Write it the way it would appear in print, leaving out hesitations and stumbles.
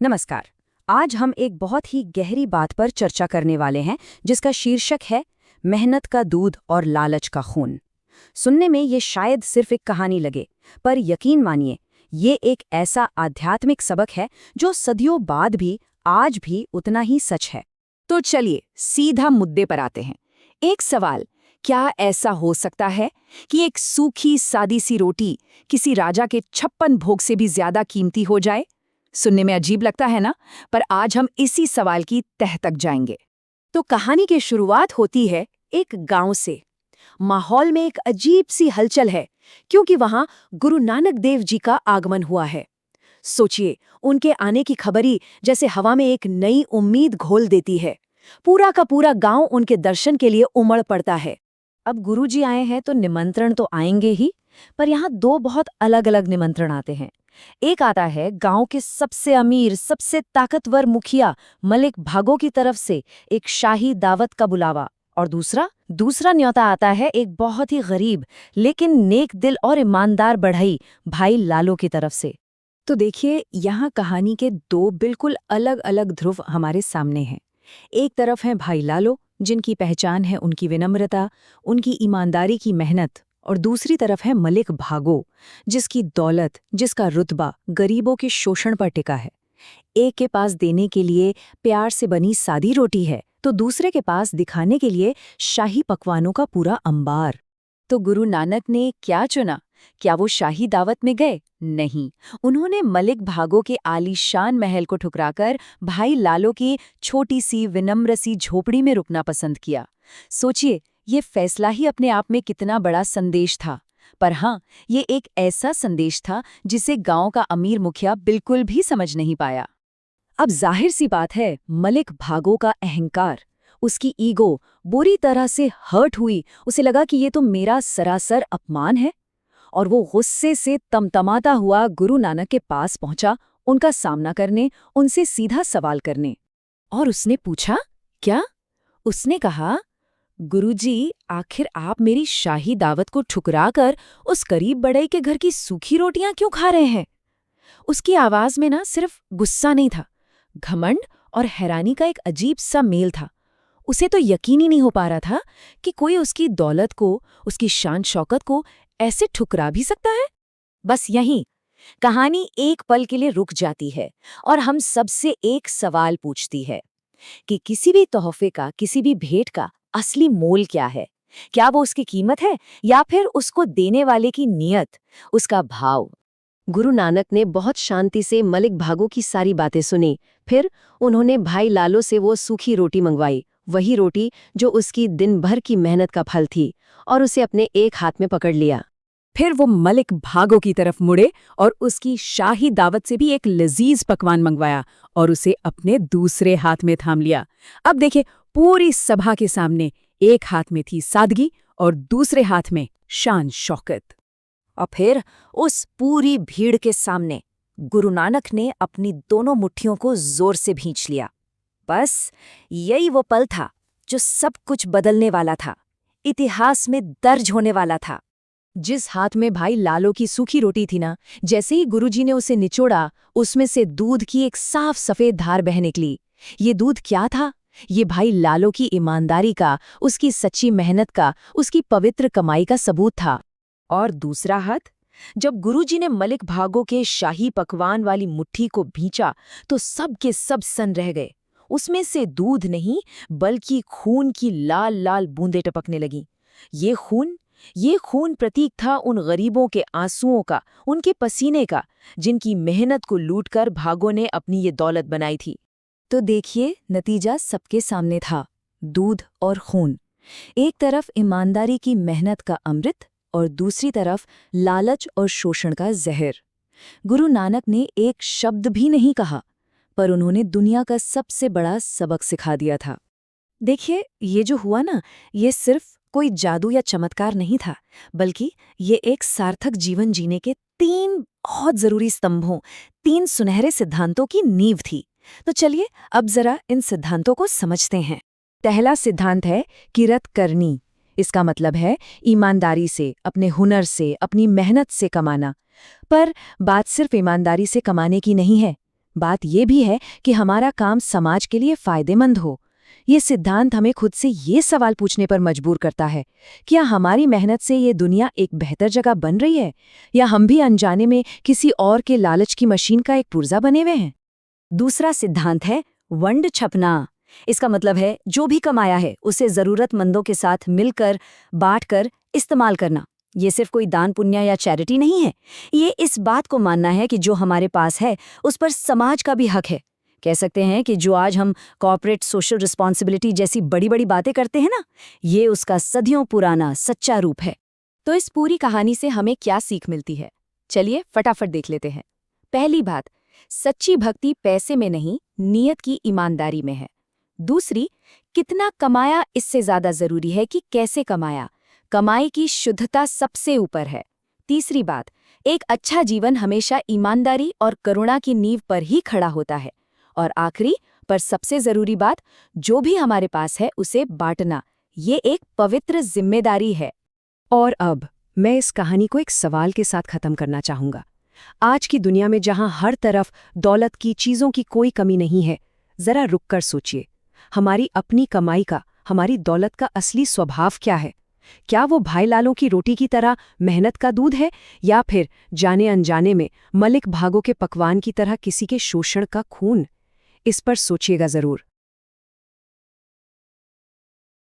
नमस्कार। आज हम एक बहुत ही गहरी बात पर चर्चा करने वाले हैं जिसका शीर्षक है मेहनत का दूध और लालच का खून। सुनने में ये शायद सिर्फ एक कहानी लगे, पर यकीन मानिए ये एक ऐसा आध्यात्मिक सबक है जो सदियों बाद भी आज भी उतना ही सच है। तो चलिए सीधा मुद्दे पर आते हैं। एक सवाल, क्या ऐसा हो सकता है कि एक सूखी सादी सी रोटी किसी राजा के 56 भोग से भी ज्यादा कीमती हो जाए? सुनने में अजीब लगता है ना, पर आज हम इसी सवाल की तह तक जाएंगे। तो कहानी की शुरुआत होती है एक गांव से। माहौल में एक अजीब सी हलचल है क्योंकि वहां गुरु नानक देव जी का आगमन हुआ है। सोचिए, उनके आने की खबरी जैसे हवा में एक नई उम्मीद घोल देती है। पूरा का पूरा गांव उनके दर्शन के लिए उमड़ पड़ता है। अब गुरुजी आए हैं तो निमंत्रण तो आएंगे ही, पर यहाँ दो बहुत अलग अलग निमंत्रण आते हैं। एक आता है गांव के सबसे अमीर, सबसे ताकतवर मुखिया मलिक भागो की तरफ से एक शाही दावत का बुलावा, और दूसरा न्योता आता है एक बहुत ही गरीब लेकिन नेक दिल और ईमानदार बढ़ई भाई लालो की तरफ से। तो देखिए, यहाँ कहानी के दो बिल्कुल अलग अलग ध्रुव हमारे सामने हैं। एक तरफ है भाई लालो, जिनकी पहचान है उनकी विनम्रता, उनकी ईमानदारी की मेहनत, और दूसरी तरफ है मलिक भागो, जिसकी दौलत, जिसका रुतबा गरीबों के शोषण पर टिका है। एक के पास देने के लिए प्यार से बनी सादी रोटी है, तो दूसरे के पास दिखाने के लिए शाही पकवानों का पूरा अंबार। तो गुरु नानक ने क्या चुना? क्या वो शाही दावत में गए? नहीं, उन्होंने मलिक भागो के आलीशान महल को ठुकराकर भाई लालो की छोटी सी विनम्र सी झोपड़ी में रुकना पसंद किया। सोचिए, ये फैसला ही अपने आप में कितना बड़ा संदेश था। पर हाँ, ये एक ऐसा संदेश था जिसे गांव का अमीर मुखिया बिल्कुल भी समझ नहीं पाया। अब जाहिर सी बात है, मलिक भागो का अहंकार, उसकी ईगो बुरी तरह से हर्ट हुई। उसे लगा कि ये तो मेरा सरासर अपमान है, और वो गुस्से से तमतमाता हुआ गुरु नानक के पास पहुंचा, उनका सामना करने, उनसे सीधा सवाल करने। और उसने पूछा, क्या? उसने कहा, गुरुजी, आखिर आप मेरी शाही दावत को ठुकराकर उस गरीब बढ़ई के घर की सूखी रोटियां क्यों खा रहे हैं? उसकी आवाज में ना सिर्फ गुस्सा नहीं था, घमंड और हैरानी का एक अजीब सा मेल था। उसे तो यकीन ही नहीं हो पा रहा था कि कोई उसकी दौलत को, उसकी शान शौकत को ऐसे ठुकरा भी सकता है। बस यहीं कहानी एक पल के लिए रुक जाती है और हम सबसे एक सवाल पूछती है कि किसी भी तोहफे का, किसी भी भेंट का असली मोल क्या है? क्या वो उसकी कीमत है या फिर उसको देने वाले की नीयत, उसका भाव? गुरु नानक ने बहुत शांति से मलिक भागो की सारी बातें सुनी। फिर उन्होंने भाई लालो से वो सूखी रोटी मंगवाई, वही रोटी जो उसकी दिन भर की मेहनत का फल थी, और उसे अपने एक हाथ में पकड़ लिया। फिर वो मलिक भागो की तरफ मुड़े और उसकी शाही दावत से भी एक लजीज पकवान मंगवाया और उसे अपने दूसरे हाथ में थाम लिया। अब देखे, पूरी सभा के सामने एक हाथ में थी सादगी और दूसरे हाथ में शान शौकत। और फिर उस पूरी भीड़ के सामने गुरु नानक ने अपनी दोनों मुट्ठियों को जोर से भींच लिया। बस यही वो पल था जो सब कुछ बदलने वाला था, इतिहास में दर्ज होने वाला था। जिस हाथ में भाई लालो की सूखी रोटी थी ना, जैसे ही गुरुजी ने उसे निचोड़ा, उसमें से दूध की एक साफ सफेद धार बह निकली। ये दूध क्या था? ये भाई लालो की ईमानदारी का, उसकी सच्ची मेहनत का, उसकी पवित्र कमाई का सबूत था। और दूसरा हाथ, जब गुरुजी ने मलिक भागो के शाही पकवान वाली मुट्ठी को भींचा तो सब के सब सन रह गए। उसमें से दूध नहीं बल्कि खून की लाल लाल बूंदें टपकने लगीं। ये खून प्रतीक था उन गरीबों के आंसुओं का, उनके पसीने का, जिनकी मेहनत को लूटकर भागो ने अपनी ये दौलत बनाई थी। तो देखिए, नतीजा सबके सामने था, दूध और खून। एक तरफ ईमानदारी की मेहनत का अमृत और दूसरी तरफ लालच और शोषण का जहर। गुरु नानक ने एक शब्द भी नहीं कहा, पर उन्होंने दुनिया का सबसे बड़ा सबक सिखा दिया था। देखिए, ये जो हुआ ना, ये सिर्फ कोई जादू या चमत्कार नहीं था, बल्कि ये एक सार्थक जीवन जीने के 3 बहुत जरूरी स्तंभों, 3 सुनहरे सिद्धांतों की नींव थी। तो चलिए अब जरा इन सिद्धांतों को समझते हैं। पहला सिद्धांत है किरत करनी। इसका मतलब है ईमानदारी से, अपने हुनर से, अपनी मेहनत से कमाना। पर बात सिर्फ ईमानदारी से कमाने की नहीं है, बात ये भी है कि हमारा काम समाज के लिए फायदेमंद हो। ये सिद्धांत हमें खुद से ये सवाल पूछने पर मजबूर करता है, क्या हमारी मेहनत से ये दुनिया एक बेहतर जगह बन रही है, या हम भी अनजाने में किसी और के लालच की मशीन का एक पुर्जा बने हुए हैं। दूसरा सिद्धांत है वंड छपना। इसका मतलब है जो भी कमाया है उसे जरूरतमंदों के साथ मिलकर, बांटकर इस्तेमाल करना। ये सिर्फ कोई दान पुण्य या चैरिटी नहीं है, ये इस बात को मानना है कि जो हमारे पास है उस पर समाज का भी हक है। कह सकते हैं कि जो आज हम कॉर्पोरेट सोशल रिस्पॉन्सिबिलिटी जैसी बड़ी बड़ी बातें करते हैं ना, ये उसका सदियों पुराना सच्चा रूप है। तो इस पूरी कहानी से हमें क्या सीख मिलती है, चलिए फटाफट देख लेते हैं। पहली बात, सच्ची भक्ति पैसे में नहीं, नीयत की ईमानदारी में है। दूसरी, कितना कमाया इससे ज्यादा जरूरी है कि कैसे कमाया, कमाई की शुद्धता सबसे ऊपर है। तीसरी बात, एक अच्छा जीवन हमेशा ईमानदारी और करुणा की नींव पर ही खड़ा होता है। और आखिरी पर सबसे जरूरी बात, जो भी हमारे पास है उसे बांटना, ये एक पवित्र जिम्मेदारी है। और अब मैं इस कहानी को एक सवाल के साथ खत्म करना चाहूंगा। आज की दुनिया में जहां हर तरफ दौलत की, चीजों की कोई कमी नहीं है, जरा रुककर सोचिए, हमारी अपनी कमाई का, हमारी दौलत का असली स्वभाव क्या है? क्या वो भाई लालों की रोटी की तरह मेहनत का दूध है, या फिर जाने अनजाने में मलिक भागों के पकवान की तरह किसी के शोषण का खून? इस पर सोचिएगा जरूर।